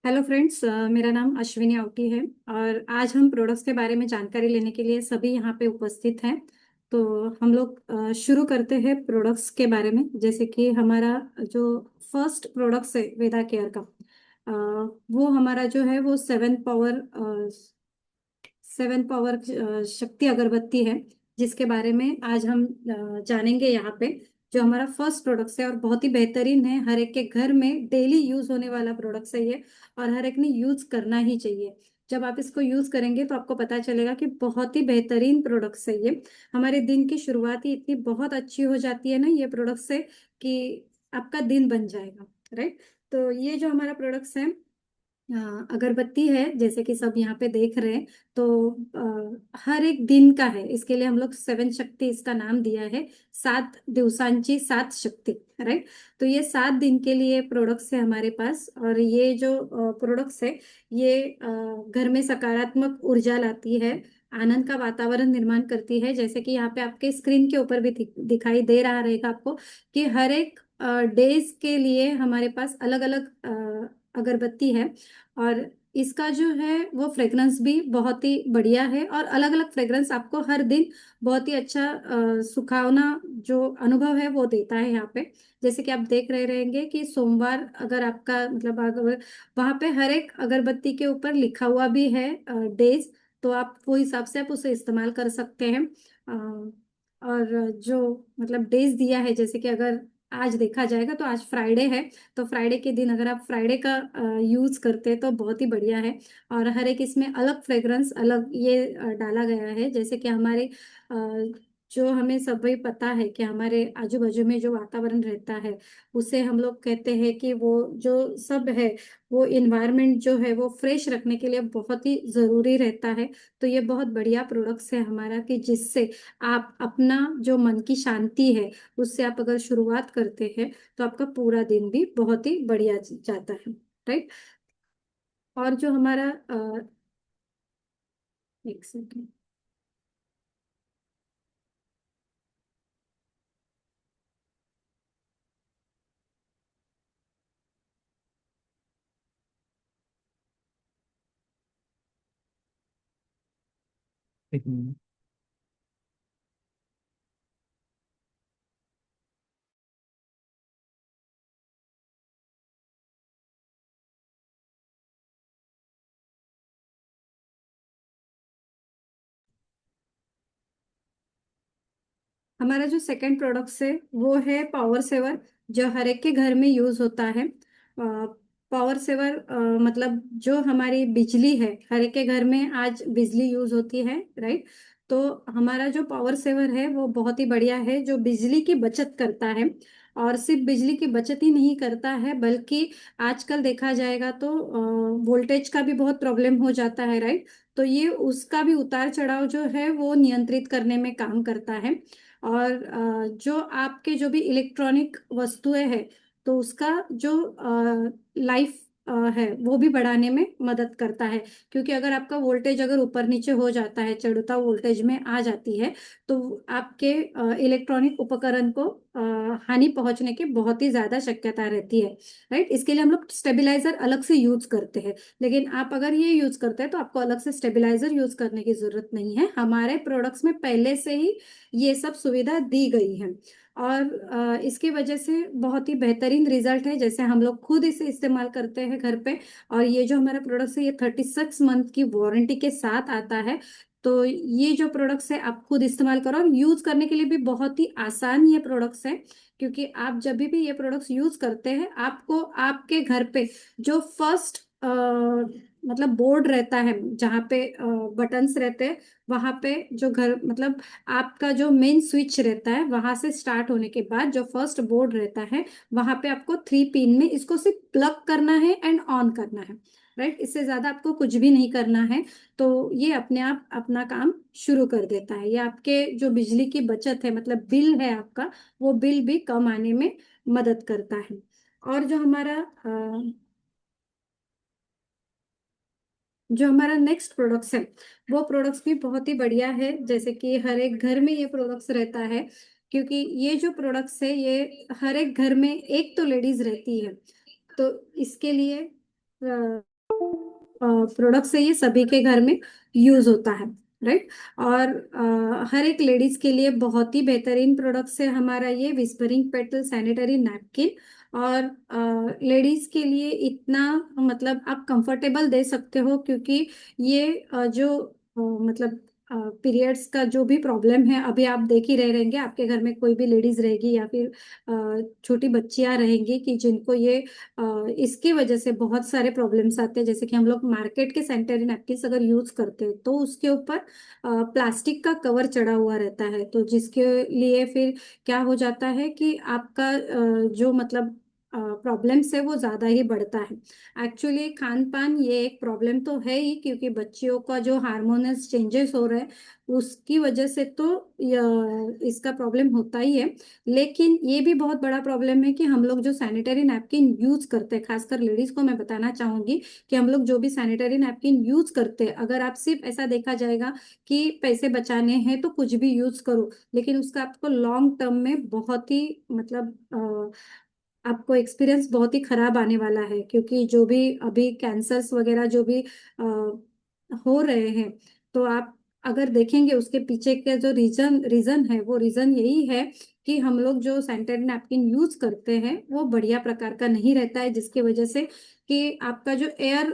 Hello friends, मेरा नाम अश्विनी आवटी है। और आज हम प्रोडक्ट्स के बारे में जानकारी लेने के लिए सभी यहाँ पे उपस्थित हैं। तो हम लोग शुरू करते हैं प्रोडक्ट्स के बारे में। जैसे कि हमारा जो फर्स्ट प्रोडक्ट्स है वेदा केयर का, वो हमारा जो है वो सेवन पावर शक्ति अगरबत्ती है, जिसके बारे में आज हम जानेंगे यहाँ पे। जो हमारा फर्स्ट प्रोडक्ट है और बहुत ही बेहतरीन है, हर एक के घर में डेली यूज होने वाला प्रोडक्ट है ये। और हर एक ने यूज करना ही चाहिए। जब आप इसको यूज करेंगे तो आपको पता चलेगा कि बहुत ही बेहतरीन प्रोडक्ट है ये। हमारे दिन की शुरुआत ही इतनी बहुत अच्छी हो जाती है ना ये प्रोडक्ट से, कि आपका दिन बन जाएगा। राइट। तो ये जो हमारा प्रोडक्ट्स है, अगरबत्ती है, जैसे कि सब यहाँ पे देख रहे हैं। तो हर एक दिन का है, इसके लिए हम लोग सेवन शक्ति इसका नाम दिया है। 7 दिवसांची 7 शक्ति। राइट। तो ये 7 दिन के लिए प्रोडक्ट्स है हमारे पास। और ये जो प्रोडक्ट्स है, ये घर में सकारात्मक ऊर्जा लाती है, आनंद का वातावरण निर्माण करती है। जैसे कि यहाँ पे आपके स्क्रीन के ऊपर भी दिखाई दे रहा रहेगा आपको कि हर एक डेज के लिए हमारे पास अलग अलग अगरबत्ती है। और इसका जो है वो फ्रेग्रेंस भी बहुत ही बढ़िया है, और अलग अलग फ्रेग्रेंस आपको हर दिन बहुत ही अच्छा सुखावना जो अनुभव है वो देता है यहाँ पे। जैसे कि आप देख रहे रहेंगे कि सोमवार अगर आपका मतलब अगर वहाँ पे हर एक अगरबत्ती के ऊपर लिखा हुआ भी है डेज, तो आप वो हिसाब से आप उसे इस्तेमाल कर सकते हैं। और जो मतलब डेज दिया है, जैसे कि अगर आज देखा जाएगा तो आज फ्राइडे है। तो फ्राइडे के दिन अगर आप फ्राइडे का यूज करते हैं तो बहुत ही बढ़िया है। और हर एक इसमें अलग फ्रेग्रेंस अलग ये डाला गया है। जैसे कि हमारे जो हमें सभी पता है कि हमारे आजू बाजू में जो वातावरण रहता है, उसे हम लोग कहते हैं कि वो जो सब है, वो इन्वायरमेंट जो है वो फ्रेश रखने के लिए बहुत ही जरूरी रहता है। तो ये बहुत बढ़िया प्रोडक्ट्स है हमारा, कि जिससे आप अपना जो मन की शांति है, उससे आप अगर शुरुआत करते हैं तो आपका पूरा दिन भी बहुत ही बढ़िया जाता है। राइट। और जो हमारा एक सेकंड। हम्म। हमारा जो सेकंड प्रोडक्ट है वो है पावर सेवर, जो हर एक के घर में यूज होता है। पावर सेवर मतलब जो हमारी बिजली है, हर एक के घर में आज बिजली यूज होती है। राइट। तो हमारा जो पावर सेवर है वो बहुत ही बढ़िया है, जो बिजली की बचत करता है। और सिर्फ बिजली की बचत ही नहीं करता है, बल्कि आजकल देखा जाएगा तो वोल्टेज का भी बहुत प्रॉब्लम हो जाता है। राइट। तो ये उसका भी उतार चढ़ाव जो है वो नियंत्रित करने में काम करता है। और जो आपके जो भी इलेक्ट्रॉनिक वस्तुएं हैं, तो उसका जो लाइफ है वो भी बढ़ाने में मदद करता है। क्योंकि अगर आपका वोल्टेज अगर ऊपर नीचे हो जाता है, चढ़ता वोल्टेज में आ जाती है, तो आपके इलेक्ट्रॉनिक उपकरण को हानि पहुंचने की बहुत ही ज्यादा शक्यता रहती है। राइट। इसके लिए हम लोग स्टेबिलाईजर अलग से यूज करते हैं। लेकिन आप अगर ये यूज करते हैं तो आपको अलग से स्टेबिलाईजर यूज करने की जरूरत नहीं है, हमारे प्रोडक्ट्स में पहले से ही ये सब सुविधा दी गई है। और इसकी वजह से बहुत ही बेहतरीन रिजल्ट है, जैसे हम लोग खुद इसे इस्तेमाल करते हैं घर पे। और ये जो हमारा प्रोडक्ट है ये 36 मंथ की वारंटी के साथ आता है। तो ये जो प्रोडक्ट्स है आप खुद इस्तेमाल करो, और यूज करने के लिए भी बहुत ही आसान ये प्रोडक्ट्स है। क्योंकि आप जब भी ये प्रोडक्ट्स यूज करते हैं, आपको आपके घर पे जो फर्स्ट मतलब बोर्ड रहता है, जहाँ पे बटन्स रहते हैं, वहां पे जो घर मतलब आपका जो मेन स्विच रहता है, वहां से स्टार्ट होने के बाद जो फर्स्ट बोर्ड रहता है, वहां पे आपको 3 पिन में इसको सिर्फ प्लग करना है एंड ऑन करना है। राइट। इससे ज्यादा आपको कुछ भी नहीं करना है। तो ये अपने आप अपना काम शुरू कर देता है। ये आपके जो बिजली की बचत है, मतलब बिल है आपका, वो बिल भी कम आने में मदद करता है। और जो हमारा नेक्स्ट प्रोडक्ट्स है, वो प्रोडक्ट्स भी बहुत ही बढ़िया है। जैसे कि हर एक घर में ये प्रोडक्ट्स रहता है। क्योंकि ये जो प्रोडक्ट्स है ये हर एक घर में एक तो लेडीज रहती है। तो इसके लिए प्रोडक्ट्स है, ये सभी के घर में यूज होता है, राइट। और हर एक लेडीज के लिए बहुत ही बेहतरीन प्रोडक्ट्स है हमारा ये विस्परिंग पेटल सैनिटरी नैपकिन। और लेडीज के लिए इतना मतलब आप कंफर्टेबल दे सकते हो, क्योंकि ये जो मतलब पीरियड्स का जो भी प्रॉब्लम है, अभी आप देख ही रहे रहेंगे, आपके घर में कोई भी लेडीज रहेगी या फिर छोटी बच्चियां रहेंगी कि जिनको ये इसकी वजह से बहुत सारे प्रॉब्लम्स आते हैं। जैसे कि हम लोग मार्केट के सैनिटरी नैपकिन्स अगर यूज करते हैं तो उसके ऊपर प्लास्टिक का कवर चढ़ा हुआ रहता है, तो जिसके लिए फिर क्या हो जाता है कि आपका जो मतलब प्रॉब्लम्स है वो ज्यादा ही बढ़ता है। एक्चुअली खान पान ये एक प्रॉब्लम तो है ही, क्योंकि बच्चियों का जो हार्मोनल्स चेंजेस हो रहे हैं उसकी वजह से तो इसका प्रॉब्लम होता ही है। लेकिन ये भी बहुत बड़ा प्रॉब्लम है कि हम लोग जो सैनिटरी नैपकिन यूज करते हैं, खासकर लेडीज को मैं बताना चाहूंगी कि हम लोग जो भी सैनिटरी नैपकिन यूज करते हैं, अगर आप सिर्फ ऐसा देखा जाएगा कि पैसे बचाने हैं तो कुछ भी यूज करो, लेकिन उसका आपको लॉन्ग टर्म में बहुत ही मतलब आपको एक्सपीरियंस बहुत ही खराब आने वाला है। क्योंकि जो भी अभी कैंसर्स वगैरह जो भी हो रहे हैं, तो आप अगर देखेंगे उसके पीछे के जो रीजन रीजन है, वो रीजन यही है कि हम लोग जो सैनिटरी नैपकिन यूज करते हैं वो बढ़िया प्रकार का नहीं रहता है, जिसकी वजह से कि आपका जो एयर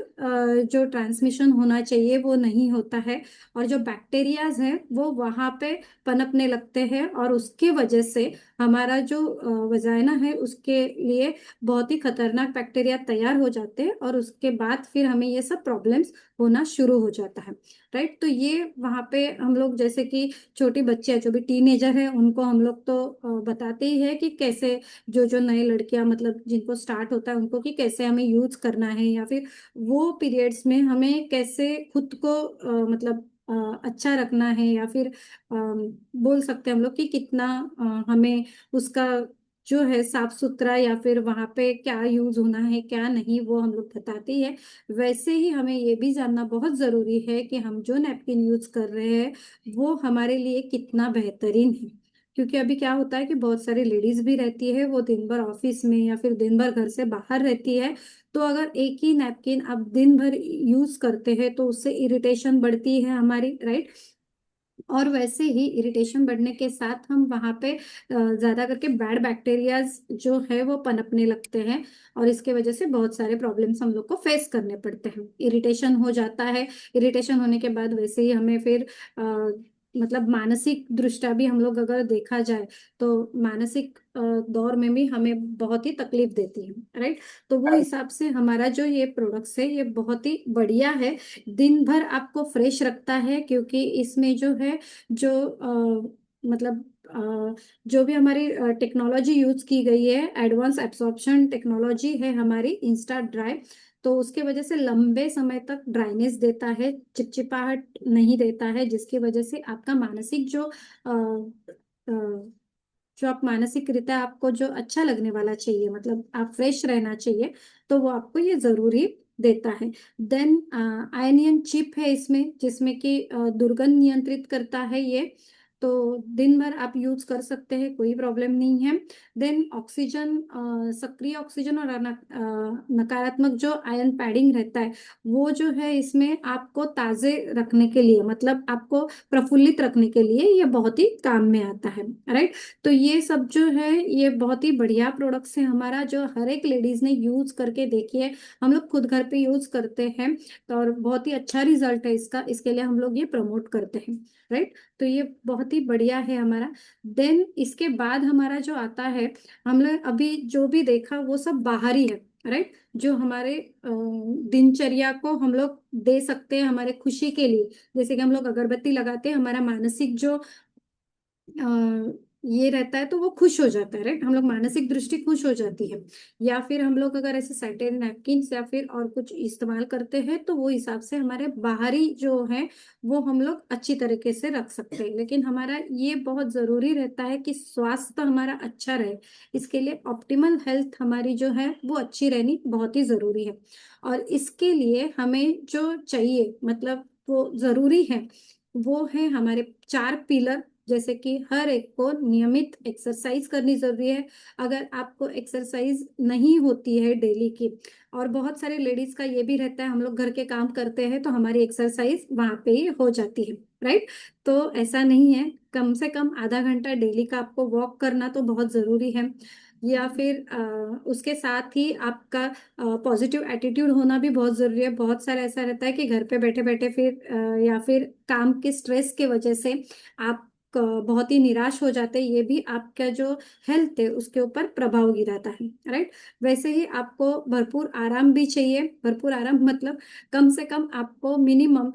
जो ट्रांसमिशन होना चाहिए वो नहीं होता है, और जो बैक्टीरियाज हैं वो वहां पे पनपने लगते हैं, और उसके वजह से हमारा जो वजाइना है उसके लिए बहुत ही खतरनाक बैक्टीरिया तैयार हो जाते हैं, और उसके बाद फिर हमें ये सब प्रॉब्लम्स होना शुरू हो जाता है, राइट। तो ये वहाँ पे हम लोग जैसे कि छोटी बच्चियां जो भी टीनेजर है उनको हम लोग तो बताते ही है कि कैसे जो जो नए लड़कियां मतलब जिनको स्टार्ट होता है उनको कि कैसे हमें यूज करना है, या फिर वो पीरियड्स में हमें कैसे खुद को मतलब अच्छा रखना है, या फिर बोल सकते हैं हम लोग कि कितना हमें उसका जो है साफ सुथरा, या फिर वहां पे क्या यूज होना है क्या नहीं, वो हम लोग बताते ही है। वैसे ही हमें ये भी जानना बहुत जरूरी है कि हम जो नैपकिन यूज कर रहे हैं वो हमारे लिए कितना बेहतरीन है। क्योंकि अभी क्या होता है कि बहुत सारी लेडीज भी रहती है, वो दिन भर ऑफिस में या फिर दिन भर घर से बाहर रहती है, तो अगर एक ही नैपकिन आप दिन भर यूज करते हैं तो उससे इरिटेशन बढ़ती है हमारी, राइट। और वैसे ही इरिटेशन बढ़ने के साथ हम वहाँ पे ज्यादा करके बैड बैक्टीरियाज जो है वो पनपने लगते हैं, और इसके वजह से बहुत सारे प्रॉब्लम्स हम लोग को फेस करने पड़ते हैं। इरिटेशन हो जाता है, इरिटेशन होने के बाद वैसे ही हमें फिर मतलब मानसिक दृष्टया भी हम लोग अगर देखा जाए तो मानसिक दौर में भी हमें बहुत ही तकलीफ देती है, राइट। तो वो हिसाब से हमारा जो ये प्रोडक्ट्स है ये बहुत ही बढ़िया है, दिन भर आपको फ्रेश रखता है, क्योंकि इसमें जो है जो मतलब जो भी हमारी टेक्नोलॉजी यूज की गई है, एडवांस एब्सॉर्प्शन टेक्नोलॉजी है हमारी इंस्टा ड्राई, तो उसके वजह से लंबे समय तक ड्राइनेस देता है, चिपचिपाहट नहीं देता है, जिसकी वजह से आपका मानसिक जो आप मानसिक रीत्या आपको जो अच्छा लगने वाला चाहिए, मतलब आप फ्रेश रहना चाहिए, तो वो आपको ये जरूरी देता है। देन आयनियन चिप है इसमें, जिसमें कि दुर्गंध नियंत्रित करता है ये, तो दिन भर आप यूज कर सकते हैं, कोई प्रॉब्लम नहीं है। देन ऑक्सीजन, सक्रिय ऑक्सीजन और नकारात्मक जो आयन पैडिंग रहता है, वो जो है इसमें आपको ताजे रखने के लिए, मतलब आपको प्रफुल्लित रखने के लिए ये बहुत ही काम में आता है, राइट। तो ये सब जो है ये बहुत ही बढ़िया प्रोडक्ट्स है हमारा, जो हर एक लेडीज ने यूज करके देखी है। हम लोग खुद घर पे यूज करते हैं, तो और बहुत ही अच्छा रिजल्ट है इसका, इसके लिए हम लोग ये प्रमोट करते हैं, राइट। तो ये बहुत ही बढ़िया है हमारा। देन इसके बाद हमारा जो आता है, हम लोग अभी जो भी देखा वो सब बाहरी है, राइट। जो हमारे दिनचर्या को हम लोग दे सकते हैं हमारे खुशी के लिए, जैसे कि हम लोग अगरबत्ती लगाते हैं, हमारा मानसिक जो ये रहता है तो वो खुश हो जाता है, राइट। हम लोग मानसिक दृष्टि खुश हो जाती है। या फिर हम लोग अगर ऐसे सैनिटरी नैपकिन या फिर और कुछ इस्तेमाल करते हैं तो वो हिसाब से हमारे बाहरी जो है वो हम लोग अच्छी तरीके से रख सकते हैं। लेकिन हमारा ये बहुत जरूरी रहता है कि स्वास्थ्य हमारा अच्छा रहे, इसके लिए ऑप्टिमल हेल्थ हमारी जो है वो अच्छी रहनी बहुत ही जरूरी है। और इसके लिए हमें जो चाहिए मतलब वो जरूरी है, वो है हमारे 4 पिलर, जैसे कि हर एक को नियमित एक्सरसाइज करनी जरूरी है। अगर आपको एक्सरसाइज नहीं होती है डेली की, और बहुत सारे लेडीज का ये भी रहता है हम लोग घर के काम करते हैं तो हमारी एक्सरसाइज वहां पे ही हो जाती है, राइट। तो ऐसा नहीं है, कम से कम आधा घंटा डेली का आपको वॉक करना तो बहुत जरूरी है। या फिर उसके साथ ही आपका पॉजिटिव एटीट्यूड होना भी बहुत जरूरी है। बहुत सारा ऐसा रहता है कि घर पे बैठे बैठे फिर या फिर काम के स्ट्रेस के वजह से आप बहुत ही निराश हो जाते हैं, ये भी आपका जो हेल्थ है उसके ऊपर प्रभाव गिराता है, राइट। वैसे ही आपको भरपूर आराम भी चाहिए। भरपूर आराम मतलब कम से कम आपको मिनिमम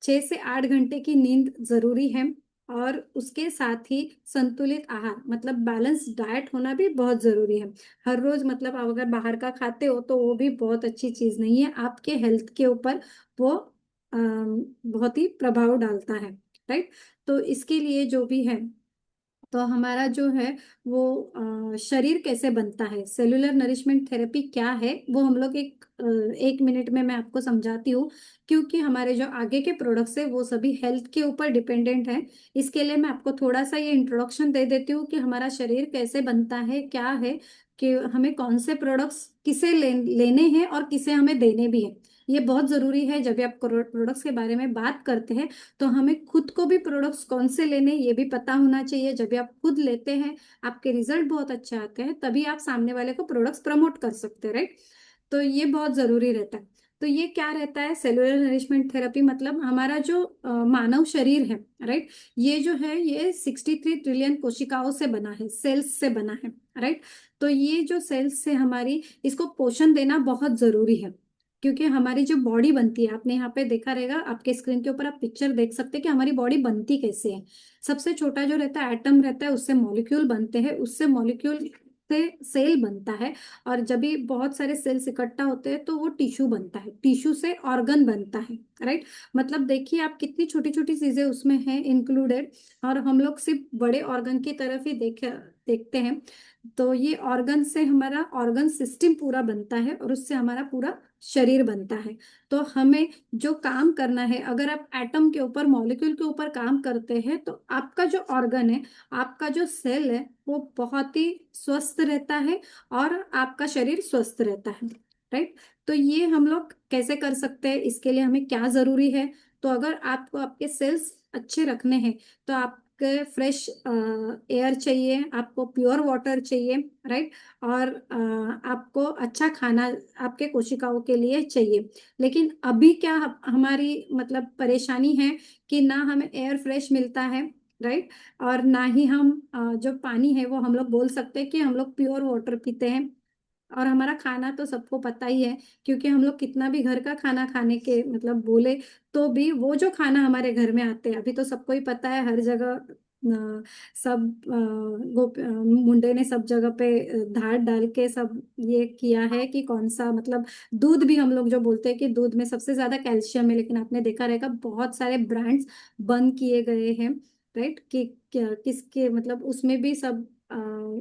6 से 8 घंटे की नींद जरूरी है। और उसके साथ ही संतुलित आहार मतलब बैलेंस डाइट होना भी बहुत जरूरी है। हर रोज मतलब आप अगर बाहर का खाते हो तो वो भी बहुत अच्छी चीज नहीं है, आपके हेल्थ के ऊपर वो बहुत ही प्रभाव डालता है, राइट। तो इसके लिए जो भी है, तो हमारा जो है वो शरीर कैसे बनता है, सेलुलर नरिशमेंट थेरेपी क्या है, वो हम लोग 1 मिनट में मैं आपको समझाती हूँ। क्योंकि हमारे जो आगे के प्रोडक्ट्स है वो सभी हेल्थ के ऊपर डिपेंडेंट है। इसके लिए मैं आपको थोड़ा सा ये इंट्रोडक्शन दे देती हूँ कि हमारा शरीर कैसे बनता है, क्या है, कि हमें कौन से प्रोडक्ट्स किसे लेने हैं और किसे हमें देने भी हैं। ये बहुत जरूरी है। जब भी आप प्रोडक्ट्स के बारे में बात करते हैं तो हमें खुद को भी प्रोडक्ट्स कौन से लेने ये भी पता होना चाहिए। जब भी आप खुद लेते हैं, आपके रिजल्ट बहुत अच्छे आते हैं, तभी आप सामने वाले को प्रोडक्ट्स प्रमोट कर सकते हैं, राइट। तो ये बहुत जरूरी रहता है। तो ये क्या रहता है सेलुलर नरिशमेंट थेरेपी, मतलब हमारा जो मानव शरीर है, राइट, ये जो है ये 63 ट्रिलियन कोशिकाओं से बना है, सेल्स से बना है, राइट। तो ये जो सेल्स से हमारी, इसको पोषण देना बहुत जरूरी है। क्योंकि हमारी जो बॉडी बनती है, आपने यहाँ पे देखा रहेगा, आपके स्क्रीन के ऊपर आप पिक्चर देख सकते हैं कि हमारी बॉडी बनती कैसे है। सबसे छोटा जो रहता है एटम रहता है, उससे मॉलिक्यूल बनते हैं, उससे मॉलिक्यूल से सेल बनता है। और जब भी बहुत सारे सेल्स इकट्ठा होते हैं तो वो टिश्यू बनता है, टिश्यू से ऑर्गन बनता है, राइट। मतलब देखिए आप कितनी छोटी छोटी चीजें उसमें हैं इंक्लूडेड। और हम लोग सिर्फ बड़े ऑर्गन की तरफ ही देखते हैं। तो ये ऑर्गन से हमारा ऑर्गन सिस्टम पूरा बनता है और उससे हमारा पूरा शरीर बनता है। तो हमें जो काम करना है, अगर आप एटम के ऊपर मॉलिक्यूल के ऊपर काम करते हैं तो आपका जो ऑर्गन है, आपका जो सेल है, वो बहुत ही स्वस्थ रहता है और आपका शरीर स्वस्थ रहता है, राइट। तो ये हम लोग कैसे कर सकते हैं, इसके लिए हमें क्या जरूरी है। तो अगर आपको आपके सेल्स अच्छे रखने हैं तो आपके फ्रेश एयर चाहिए, आपको प्योर वाटर चाहिए, राइट। और आपको अच्छा खाना आपके कोशिकाओं के लिए चाहिए। लेकिन अभी क्या हमारी मतलब परेशानी है कि ना हमें एयर फ्रेश मिलता है, राइट। और ना ही हम जो पानी है वो हम लोग बोल सकते हैं कि हम लोग प्योर वाटर पीते हैं। और हमारा खाना तो सबको पता ही है, क्योंकि हम लोग कितना भी घर का खाना खाने के मतलब बोले तो भी वो जो खाना हमारे घर में आते हैं, अभी तो सबको ही पता है, हर जगह सब मुंडे ने सब जगह पे धार डाल के सब ये किया है कि कौन सा मतलब दूध भी हम लोग जो बोलते हैं कि दूध में सबसे ज्यादा कैल्शियम है, लेकिन आपने देखा रहेगा बहुत सारे ब्रांड्स बंद किए गए हैं, राइट। कि किसके मतलब उसमें भी सब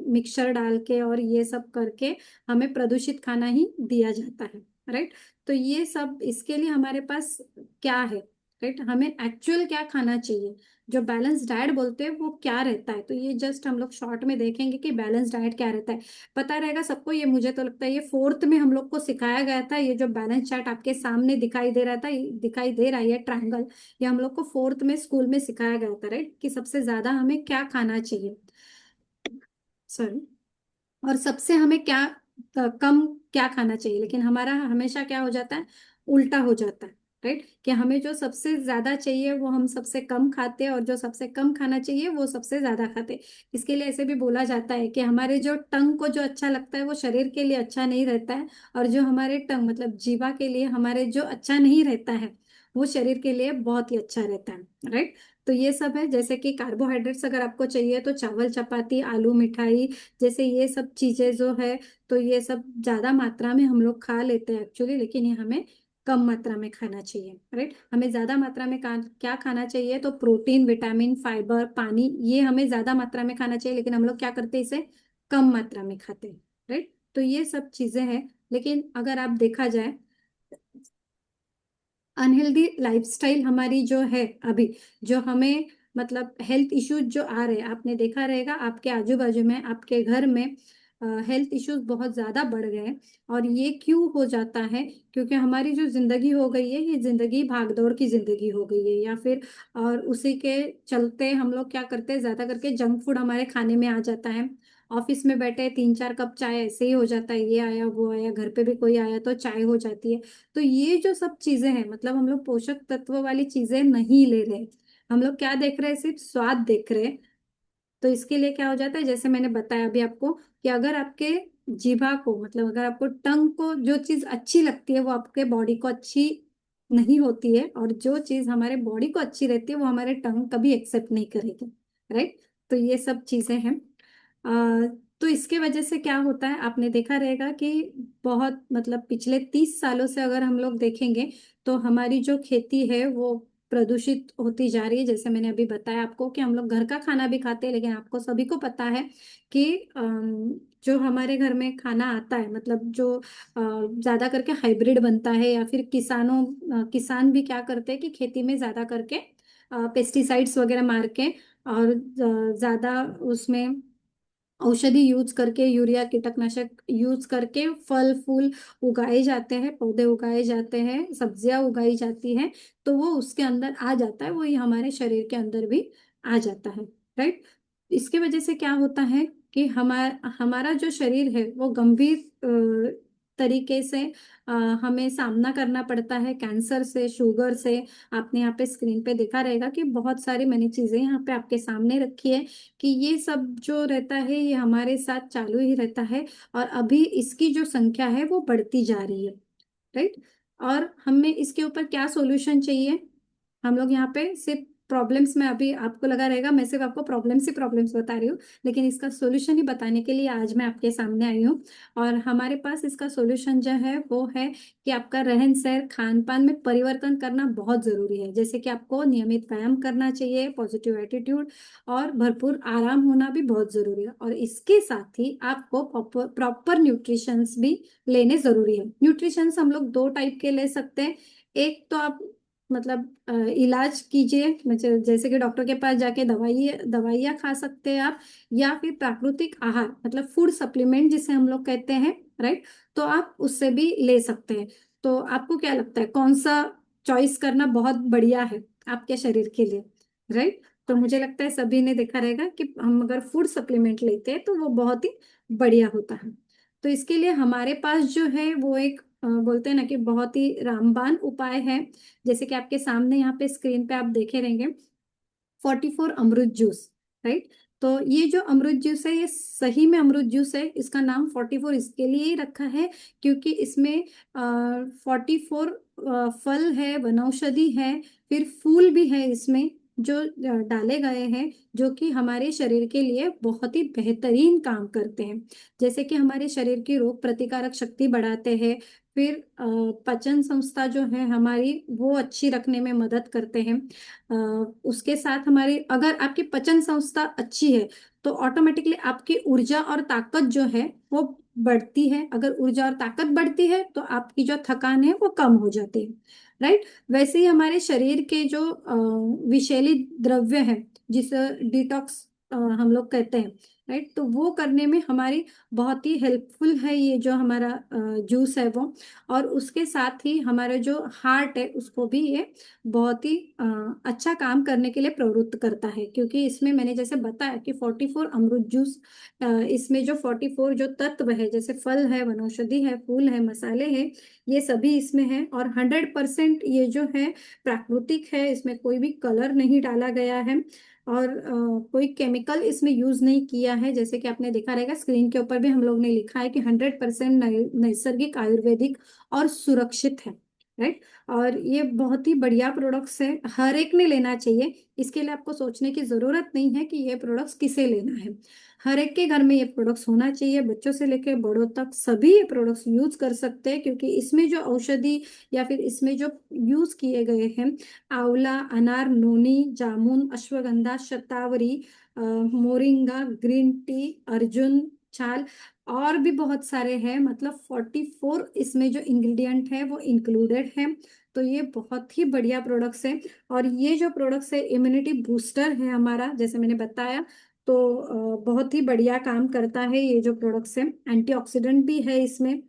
मिक्सचर डाल के और ये सब करके हमें प्रदूषित खाना ही दिया जाता है, राइट। तो ये सब इसके लिए हमारे पास क्या है, राइट, हमें एक्चुअल क्या खाना चाहिए, जो बैलेंस डाइट बोलते हैं वो क्या रहता है। तो ये जस्ट हम लोग शॉर्ट में देखेंगे कि बैलेंस डाइट क्या रहता है। पता रहेगा सबको, ये मुझे तो लगता है ये फोर्थ में हम लोग को सिखाया गया था। ये जो बैलेंस चार्ट आपके सामने दिखाई दे रहा था, दिखाई दे रहा है ये ट्रायंगल, ये हम लोग को फोर्थ में स्कूल में सिखाया गया था, राइट, कि सबसे ज्यादा हमें क्या खाना चाहिए, सॉरी, और सबसे हमें क्या कम क्या खाना चाहिए। लेकिन हमारा हमेशा क्या हो जाता है, उल्टा हो जाता है, राइट, कि हमें जो सबसे ज्यादा चाहिए वो हम सबसे कम खाते हैं और जो सबसे कम खाना चाहिए वो सबसे ज्यादा खाते हैं। इसके लिए ऐसे भी बोला जाता है कि हमारे जो टंग को जो अच्छा लगता है वो शरीर के लिए अच्छा नहीं रहता है, और जो हमारे टंग मतलब जीवा के लिए हमारे जो अच्छा नहीं रहता है वो शरीर के लिए बहुत ही अच्छा रहता है, राइट। तो ये सब है, जैसे कि कार्बोहाइड्रेट्स अगर आपको चाहिए तो चावल चपाती आलू मिठाई जैसे ये सब चीजें जो है, तो ये सब ज्यादा मात्रा में हम लोग खा लेते हैं एक्चुअली, लेकिन ये हमें कम मात्रा में खाना चाहिए, राइट। हमें ज्यादा मात्रा में क्या खाना चाहिए, तो प्रोटीन विटामिन फाइबर पानी ये हमें ज्यादा मात्रा में खाना चाहिए, लेकिन हम लोग क्या करते हैं, इसे कम मात्रा में खाते हैं, राइट। तो ये सब चीजें हैं। लेकिन अगर आप देखा जाए, अनहेल्दी लाइफस्टाइल हमारी जो है अभी, जो हमें मतलब हेल्थ इश्यूज जो आ रहे हैं, आपने देखा रहेगा आपके आजू बाजू में, आपके घर में हेल्थ इश्यूज बहुत ज्यादा बढ़ गए हैं। और ये क्यों हो जाता है? क्योंकि हमारी जो जिंदगी हो गई है, ये जिंदगी भागदौड़ की जिंदगी हो गई है, या फिर और उसी के चलते हम लोग क्या करते हैं, ज्यादा करके जंक फूड हमारे खाने में आ जाता है। ऑफिस में बैठे 3 4 कप चाय ऐसे ही हो जाता है, ये आया वो आया, घर पे भी कोई आया तो चाय हो जाती है। तो ये जो सब चीजें हैं, मतलब हम लोग पोषक तत्व वाली चीजें नहीं ले रहे, हम लोग क्या देख रहे हैं, सिर्फ स्वाद देख रहे हैं। तो इसके लिए क्या हो जाता है, जैसे मैंने बताया अभी आपको, कि अगर आपके जीभा को, मतलब अगर आपको टंग को जो चीज अच्छी लगती है वो आपके बॉडी को अच्छी नहीं होती है, और जो चीज हमारे बॉडी को अच्छी रहती है वो हमारे टंग कभी एक्सेप्ट नहीं करेगी। राइट? तो ये सब चीजें हैं। तो इसके वजह से क्या होता है, आपने देखा रहेगा कि बहुत, मतलब पिछले 30 सालों से अगर हम लोग देखेंगे, तो हमारी जो खेती है वो प्रदूषित होती जा रही है। जैसे मैंने अभी बताया आपको कि हम लोग घर का खाना भी खाते हैं, लेकिन आपको सभी को पता है कि जो हमारे घर में खाना आता है, मतलब जो ज्यादा करके हाइब्रिड बनता है, या फिर किसान भी क्या करते हैं कि खेती में ज्यादा करके पेस्टिसाइड्स वगैरह मार के, और ज्यादा उसमें औषधि यूज करके, यूरिया कीटनाशक यूज करके फल फूल उगाए जाते हैं, पौधे उगाए जाते हैं, सब्जियां उगाई जाती हैं। तो वो उसके अंदर आ जाता है, वो ये हमारे शरीर के अंदर भी आ जाता है। राइट? इसके वजह से क्या होता है कि हमारा हमारा जो शरीर है वो गंभीर तरीके से अ, हमें सामना करना पड़ता है, कैंसर से, शुगर से। आपने यहाँ पे स्क्रीन पे देखा रहेगा कि बहुत सारी मैंने चीजें यहाँ पे आपके सामने रखी है, कि ये सब जो रहता है ये हमारे साथ चालू ही रहता है, और अभी इसकी जो संख्या है वो बढ़ती जा रही है। राइट? और हमें इसके ऊपर क्या सॉल्यूशन चाहिए? हम लोग यहाँ पे सिर्फ प्रॉब्लम्स में, अभी आपको लगा रहेगा मैं सिर्फ आपको प्रॉब्लम्स ही प्रॉब्लम्स बता रही हूँ, लेकिन इसका सॉल्यूशन ही बताने के लिए आज मैं आपके सामने आई हूँ। और हमारे पास इसका सॉल्यूशन जो है वो है कि आपका रहन सहन खान पान में परिवर्तन करना बहुत जरूरी है। जैसे कि आपको नियमित व्यायाम करना चाहिए, पॉजिटिव एटीट्यूड, और भरपूर आराम होना भी बहुत जरूरी है। और इसके साथ ही आपको प्रॉपर न्यूट्रिशंस भी लेने जरूरी है। न्यूट्रिशंस हम लोग दो टाइप के ले सकते हैं। एक तो आप, मतलब इलाज कीजिए, मतलब जैसे कि डॉक्टर के पास जाके दवाइयाँ खा सकते हैं आप, या फिर प्राकृतिक आहार, मतलब फूड सप्लीमेंट जिसे हम लोग कहते हैं। राइट? तो आप उससे भी ले सकते हैं। तो आपको क्या लगता है, कौन सा चॉइस करना बहुत बढ़िया है आपके शरीर के लिए? राइट? तो मुझे लगता है सभी ने देखा रहेगा कि हम अगर फूड सप्लीमेंट लेते हैं तो वो बहुत ही बढ़िया होता है। तो इसके लिए हमारे पास जो है वो एक बोलते हैं ना कि बहुत ही रामबाण उपाय है। जैसे कि आपके सामने यहाँ पे स्क्रीन पे आप देखे रहेंगे, 44 अमृत जूस। राइट? तो ये जो अमृत जूस है, ये सही में अमृत जूस है। इसका नाम 44 इसके लिए ही रखा है क्योंकि इसमें 44 फल है, वनौषधि है, फिर फूल भी है इसमें, जो डाले गए हैं, जो कि हमारे शरीर के लिए बहुत ही बेहतरीन काम करते हैं। जैसे कि हमारे शरीर की रोग प्रतिकारक शक्ति बढ़ाते हैं, फिर पाचन संस्था जो है हमारी वो अच्छी रखने में मदद करते हैं। उसके साथ हमारी, अगर आपकी पाचन संस्था अच्छी है तो ऑटोमेटिकली आपकी ऊर्जा और ताकत जो है वो बढ़ती है। अगर ऊर्जा और ताकत बढ़ती है तो आपकी जो थकान है वो कम हो जाती है। राइट? वैसे ही हमारे शरीर के जो विषैली द्रव्य है, जिसे डिटॉक्स हम लोग कहते हैं, राइट, तो वो करने में हमारी बहुत ही हेल्पफुल है ये जो हमारा जूस है वो। और उसके साथ ही हमारा जो हार्ट है उसको भी ये बहुत ही अच्छा काम करने के लिए प्रवृत्त करता है, क्योंकि इसमें मैंने जैसे बताया कि 44 अमृत जूस, इसमें जो 44 जो तत्व है, जैसे फल है, वनौषधि है, फूल है, मसाले हैं, ये सभी इसमें है। और 100% ये जो है प्राकृतिक है, इसमें कोई भी कलर नहीं डाला गया है, और कोई केमिकल इसमें यूज नहीं किया है। जैसे कि आपने देखा रहेगा स्क्रीन के ऊपर भी हम लोग ने लिखा है कि 100% नैसर्गिक, आयुर्वेदिक और सुरक्षित है। राइट? और ये बहुत ही बढ़िया प्रोडक्ट्स है, हर एक ने लेना चाहिए। इसके लिए आपको सोचने की जरूरत नहीं है कि ये प्रोडक्ट्स किसे लेना है। हर एक के घर में ये प्रोडक्ट्स होना चाहिए, बच्चों से लेकर बड़ों तक सभी ये प्रोडक्ट्स यूज कर सकते हैं, क्योंकि इसमें जो औषधि या फिर इसमें जो यूज किए गए हैं, आंवला, अनार, नोनी, जामुन, अश्वगंधा, शतावरी, मोरिंगा, ग्रीन टी, अर्जुन, छाल, और भी बहुत सारे हैं, मतलब 44 इसमें जो इंग्रेडिएंट है वो इंक्लूडेड है। तो ये बहुत ही बढ़िया प्रोडक्ट्स है। और ये जो प्रोडक्ट्स है इम्यूनिटी बूस्टर है हमारा, जैसे मैंने बताया। तो बहुत ही बढ़िया काम करता है ये जो प्रोडक्ट्स है। एंटीऑक्सीडेंट भी है इसमें,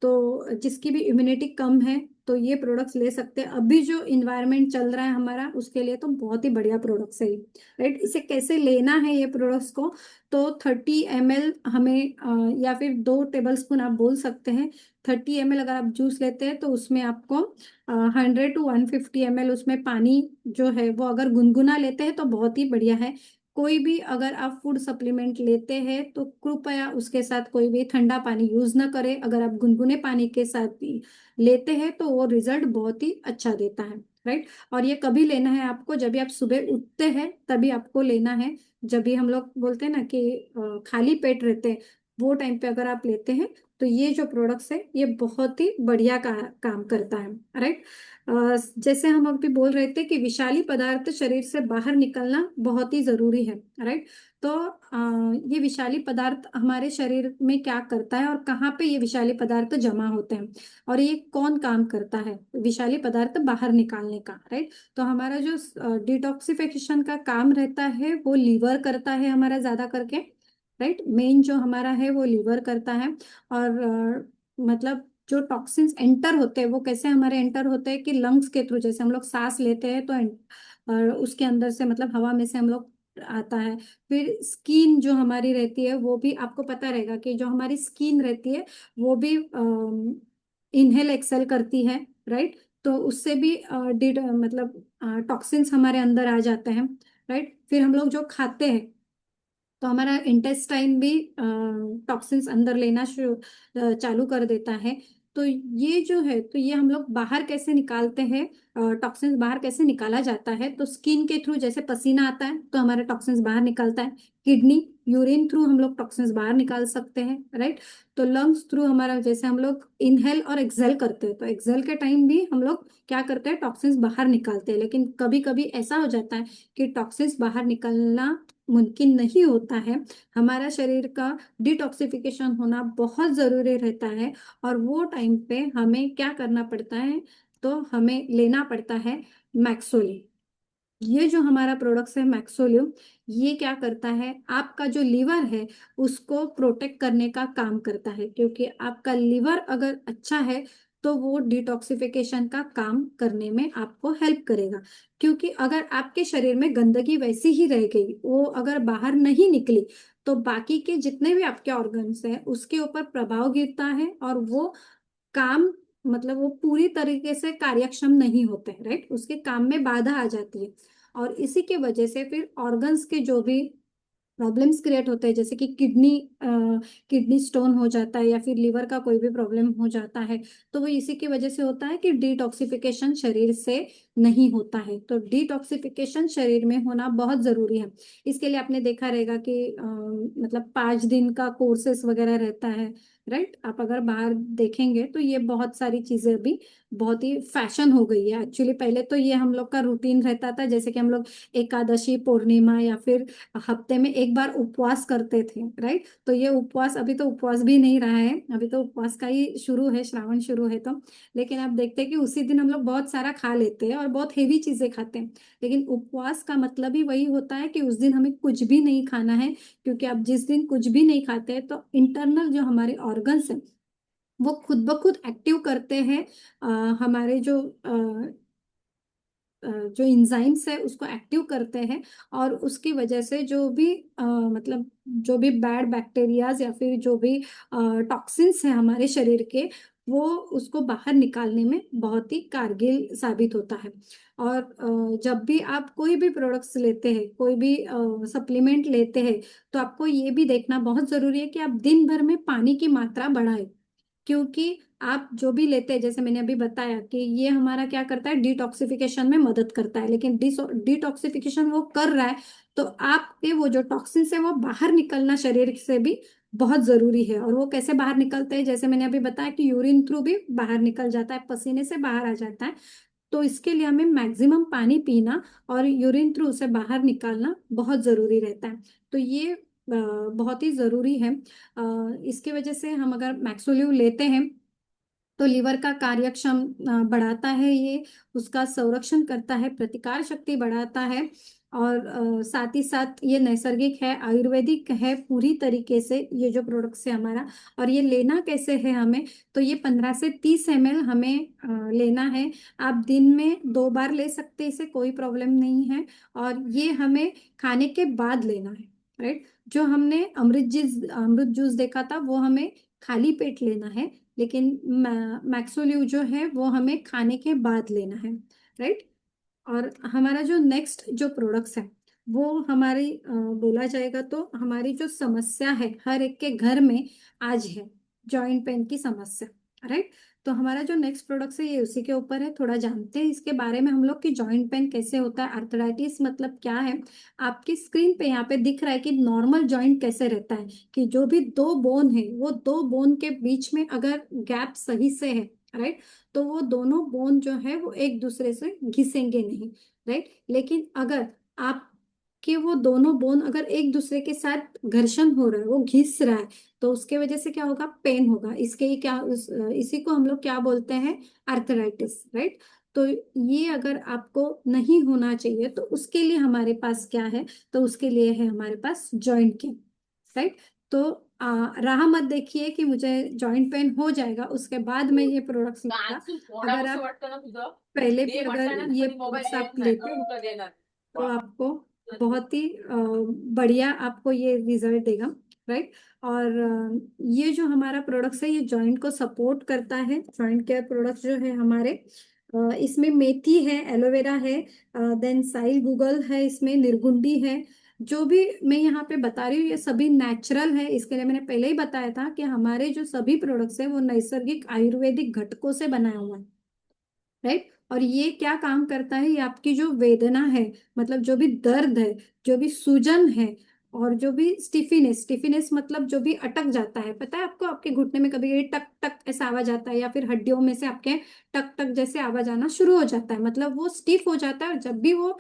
तो जिसकी भी इम्यूनिटी कम है तो ये प्रोडक्ट्स ले सकते हैं। अभी जो इन्वायरमेंट चल रहा है हमारा, उसके लिए तो बहुत ही बढ़िया प्रोडक्ट्स है ये। राइट, इसे कैसे लेना है ये प्रोडक्ट्स को? तो 30 ml हमें या फिर 2 टेबल स्पून आप बोल सकते हैं। 30 ml अगर आप जूस लेते हैं तो उसमें आपको 100 to 150 ml उसमें पानी जो है वो अगर गुनगुना लेते हैं तो बहुत ही बढ़िया है। कोई भी अगर आप फूड सप्लीमेंट लेते हैं तो कृपया उसके साथ कोई भी ठंडा पानी यूज ना करें। अगर आप गुनगुने पानी के साथ भी लेते हैं तो वो रिजल्ट बहुत ही अच्छा देता है। राइट, और ये कभी लेना है आपको? जब भी आप सुबह उठते हैं तभी आपको लेना है। जब भी हम लोग बोलते हैं ना कि खाली पेट रहते हैं, वो टाइम पे अगर आप लेते हैं तो ये जो प्रोडक्ट्स है ये बहुत ही बढ़िया काम करता है। राइट, जैसे हम अभी बोल रहे थे कि विषाली पदार्थ शरीर से बाहर निकलना बहुत ही जरूरी है। राइट, तो ये विषाली पदार्थ हमारे शरीर में क्या करता है और कहाँ पे ये विषाली पदार्थ जमा होते हैं, और ये कौन काम करता है विषाली पदार्थ बाहर निकालने का? राइट, तो हमारा जो डिटॉक्सिफिकेशन का काम रहता है वो लीवर करता है हमारा ज्यादा करके। राइट, मेन जो हमारा है वो लीवर करता है। और मतलब जो टॉक्सिन्स एंटर होते हैं वो कैसे हमारे एंटर होते हैं कि लंग्स के थ्रू, जैसे हम लोग सांस लेते हैं तो और उसके अंदर से मतलब हवा में से हम लोग आता है। फिर स्किन जो हमारी रहती है वो भी आपको पता रहेगा कि जो हमारी स्किन रहती है वो भी इनहेल एक्सेल करती है। राइट, तो उससे भी मतलब टॉक्सिन्स हमारे अंदर आ जाते हैं। राइट, फिर हम लोग जो खाते हैं तो हमारा इंटेस्टाइन भी टॉक्सिन्स अंदर लेना शुरू चालू कर देता है। तो ये जो है, तो ये हम लोग बाहर कैसे निकालते हैं? टॉक्सिन्स बाहर कैसे निकाला जाता है? तो स्किन के थ्रू, जैसे पसीना आता है तो हमारा टॉक्सिन्स बाहर निकलता है। किडनी, यूरिन थ्रू हम लोग टॉक्सिन्स बाहर निकाल सकते हैं। राइट, तो लंग्स थ्रू हमारा, जैसे हम लोग इनहेल और एक्सेल करते हैं तो एक्सेल के टाइम भी हम लोग क्या करते हैं, टॉक्सिन्स बाहर निकालते हैं। लेकिन कभी कभी ऐसा हो जाता है कि टॉक्सिन्स बाहर निकलना मुमकिन नहीं होता है। हमारा शरीर का डिटॉक्सिफिकेशन होना बहुत जरूरी रहता है, और वो टाइम पे हमें क्या करना पड़ता है? तो हमें लेना पड़ता है मैक्सोलिन। ये जो हमारा प्रोडक्ट है मैक्सोलिum, ये क्या करता है, आपका जो लीवर है उसको प्रोटेक्ट करने का काम करता है। क्योंकि आपका लीवर अगर अच्छा है तो वो डिटॉक्सिफिकेशन का काम करने में आपको हेल्प करेगा। क्योंकि अगर आपके शरीर में गंदगी वैसी ही रह गई, वो अगर बाहर नहीं निकली, तो बाकी के जितने भी आपके ऑर्गन्स हैं उसके ऊपर प्रभाव गिरता है, और वो काम, मतलब वो पूरी तरीके से कार्यक्षम नहीं होते। राइट, उसके काम में बाधा आ जाती है। और इसी के वजह से फिर ऑर्गन्स के जो भी प्रॉब्लम्स क्रिएट होते हैं, जैसे कि किडनी स्टोन हो जाता है या फिर लीवर का कोई भी प्रॉब्लम हो जाता है, तो वो इसी की वजह से होता है कि डिटॉक्सिफिकेशन शरीर से नहीं होता है। तो डिटॉक्सिफिकेशन शरीर में होना बहुत जरूरी है। इसके लिए आपने देखा रहेगा कि मतलब 5 दिन का कोर्सेस वगैरह रहता है। राइट, आप अगर बाहर देखेंगे तो ये बहुत सारी चीजें अभी बहुत ही फैशन हो गई है। एक्चुअली पहले तो ये हम लोग का रूटीन रहता था, जैसे कि हम लोग एकादशी, पूर्णिमा या फिर हफ्ते में एक बार उपवास करते थे। राइट, तो ये उपवास, अभी तो उपवास भी नहीं रहा है, अभी तो उपवास का ही शुरू है, श्रावण शुरू है तो। लेकिन आप देखते हैं कि उसी दिन हम लोग बहुत सारा खा लेते हैं और बहुत हेवी चीजें खाते हैं। लेकिन उपवास का मतलब ही वही होता है कि उस दिन हमें कुछ भी नहीं खाना है। क्योंकि आप जिस दिन कुछ भी नहीं खाते हैं तो इंटरनल जो हमारे ऑर्गन्स हैं वो खुद ब खुद एक्टिव करते हैं। अ, हमारे जो इंजाइम्स है उसको एक्टिव करते हैं, और उसकी वजह से जो भी मतलब जो भी बैड बैक्टीरियाज या फिर जो भी टॉक्सिन्स है हमारे शरीर के, वो उसको बाहर निकालने में बहुत ही कारगर साबित होता है। और जब भी आप कोई भी प्रोडक्ट्स लेते हैं, कोई भी सप्लीमेंट लेते हैं, तो आपको ये भी देखना बहुत जरूरी है कि आप दिन भर में पानी की मात्रा बढ़ाएं। क्योंकि आप जो भी लेते हैं, जैसे मैंने अभी बताया कि ये हमारा क्या करता है, डिटॉक्सिफिकेशन में मदद करता है। लेकिन डिटॉक्सिफिकेशन वो कर रहा है तो आपके वो जो टॉक्सिन्स है वो बाहर निकलना शरीर से भी बहुत जरूरी है। और वो कैसे बाहर निकलते हैं, जैसे मैंने अभी बताया कि यूरिन थ्रू भी बाहर निकल जाता है, पसीने से बाहर आ जाता है। तो इसके लिए हमें मैक्सिमम पानी पीना और यूरिन थ्रू उसे बाहर निकालना बहुत जरूरी रहता है। तो ये बहुत ही ज़रूरी है। इसकी वजह से हम अगर मैक्सोलिव लेते हैं तो लिवर का कार्यक्षम बढ़ाता है ये, उसका संरक्षण करता है, प्रतिकार शक्ति बढ़ाता है, और साथ ही साथ ये नैसर्गिक है, आयुर्वेदिक है पूरी तरीके से ये जो प्रोडक्ट्स है हमारा। और ये लेना कैसे है हमें, तो ये 15 से 30 ml हमें लेना है। आप दिन में 2 बार ले सकते हैं, इसे कोई प्रॉब्लम नहीं है। और ये हमें खाने के बाद लेना है, राइट। जो हमने अमृत जूस देखा था वो हमें खाली पेट लेना है, लेकिन मैक्सोल्यू जो है वो हमें खाने के बाद लेना है, राइट। और हमारा जो नेक्स्ट जो प्रोडक्ट्स है वो हमारी बोला जाएगा तो हमारी जो समस्या है हर एक के घर में आज है, जॉइंट पेन की समस्या, राइट। तो हमारा जो नेक्स्ट प्रोडक्ट्स है ये उसी के ऊपर है। थोड़ा जानते हैं इसके बारे में हम लोग कि जॉइंट पेन कैसे होता है, आर्थराइटिस मतलब क्या है। आपकी स्क्रीन पे यहाँ पे दिख रहा है कि नॉर्मल जॉइंट कैसे रहता है, कि जो भी दो बोन है वो दो बोन के बीच में अगर गैप सही से है, राइट, तो वो दोनों बोन जो है वो एक दूसरे से घिसेंगे नहीं, राइट। लेकिन अगर आप कि वो दोनों बोन अगर एक दूसरे के साथ घर्षण हो रहा है, वो घिस रहा है, तो उसके वजह से क्या होगा, पेन होगा। इसके ही इसी को हम लोग क्या बोलते हैं, आर्थराइटिस, राइट। तो ये अगर आपको नहीं होना चाहिए तो उसके लिए हमारे पास क्या है, तो उसके लिए है हमारे पास जॉइंट केयर, राइट। तो राह मत देखिए कि मुझे जॉइंट पेन हो जाएगा उसके बाद मैं ये प्रोडक्ट्स लूंगा। अगर आप पहले भी अगर ये प्रोडक्ट्स आप लेते हो तो आपको बहुत ही बढ़िया आपको ये रिजल्ट देगा, राइट। और ये जो हमारा प्रोडक्ट्स है ये जॉइंट को सपोर्ट करता है। जॉइंट केयर प्रोडक्ट्स जो है हमारे इसमें मेथी है, एलोवेरा है, देन साइल गूगल है, इसमें निर्गुंडी है। जो भी मैं यहाँ पे बता रही हूँ ये सभी नेचुरल है। इसके लिए मैंने पहले ही बताया था कि हमारे जो सभी प्रोडक्ट्स है वो नैसर्गिक आयुर्वेदिक घटकों से बनाया हुआ है, राइट। और ये क्या काम करता है, ये आपकी जो वेदना है, मतलब जो भी दर्द है, जो भी सूजन है, और जो भी स्टिफिनेस, स्टिफिनेस मतलब जो भी अटक जाता है, पता है आपको, आपके घुटने में कभी कभी टक टक ऐसा आवाज आता है, या फिर हड्डियों में से आपके टक टक जैसे आवाज आना शुरू हो जाता है, मतलब वो स्टिफ हो जाता है। और जब भी वो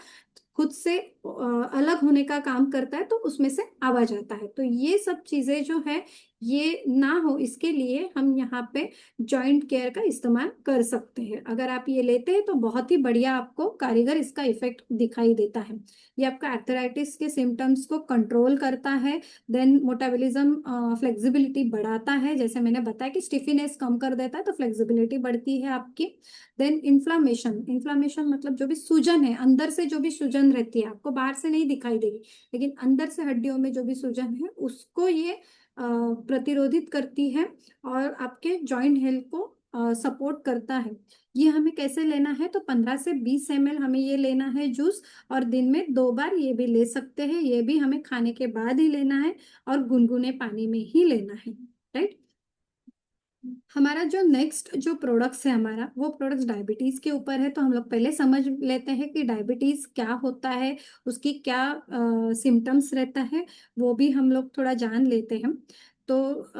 खुद से अलग होने का काम करता है तो उसमें से आवाज आता है। तो ये सब चीजें जो है ये ना हो, इसके लिए हम यहाँ पे जॉइंट केयर का इस्तेमाल कर सकते हैं। अगर आप ये लेते हैं तो बहुत ही बढ़िया आपको कारीगर इसका इफेक्ट दिखाई देता है। ये आपका आर्थराइटिस के सिम्टम्स को कंट्रोल करता है, देन मोटाबॉलिज्म फ्लेक्सिबिलिटी बढ़ाता है, जैसे मैंने बताया कि स्टिफिनेस कम कर देता है तो फ्लेक्सिबिलिटी बढ़ती है आपकी। देन इन्फ्लामेशन, इन्फ्लामेशन मतलब जो भी सूजन है, अंदर से जो भी सूजन रहती है आपको बाहर से नहीं दिखाई देगी, लेकिन अंदर से हड्डियों में जो भी सूजन है उसको ये प्रतिरोधित करती है और आपके जॉइंट हेल्थ को सपोर्ट करता है। ये हमें कैसे लेना है, तो 15 से 20 ml हमें ये लेना है जूस, और दिन में 2 बार ये भी ले सकते हैं। ये भी हमें खाने के बाद ही लेना है और गुनगुने पानी में ही लेना है, राइट। हमारा जो नेक्स्ट जो प्रोडक्ट्स है हमारा वो प्रोडक्ट्स डायबिटीज के ऊपर है। तो हम लोग पहले समझ लेते हैं कि डायबिटीज क्या होता है, उसकी क्या सिम्टम्स रहता है, वो भी हम लोग थोड़ा जान लेते हैं। तो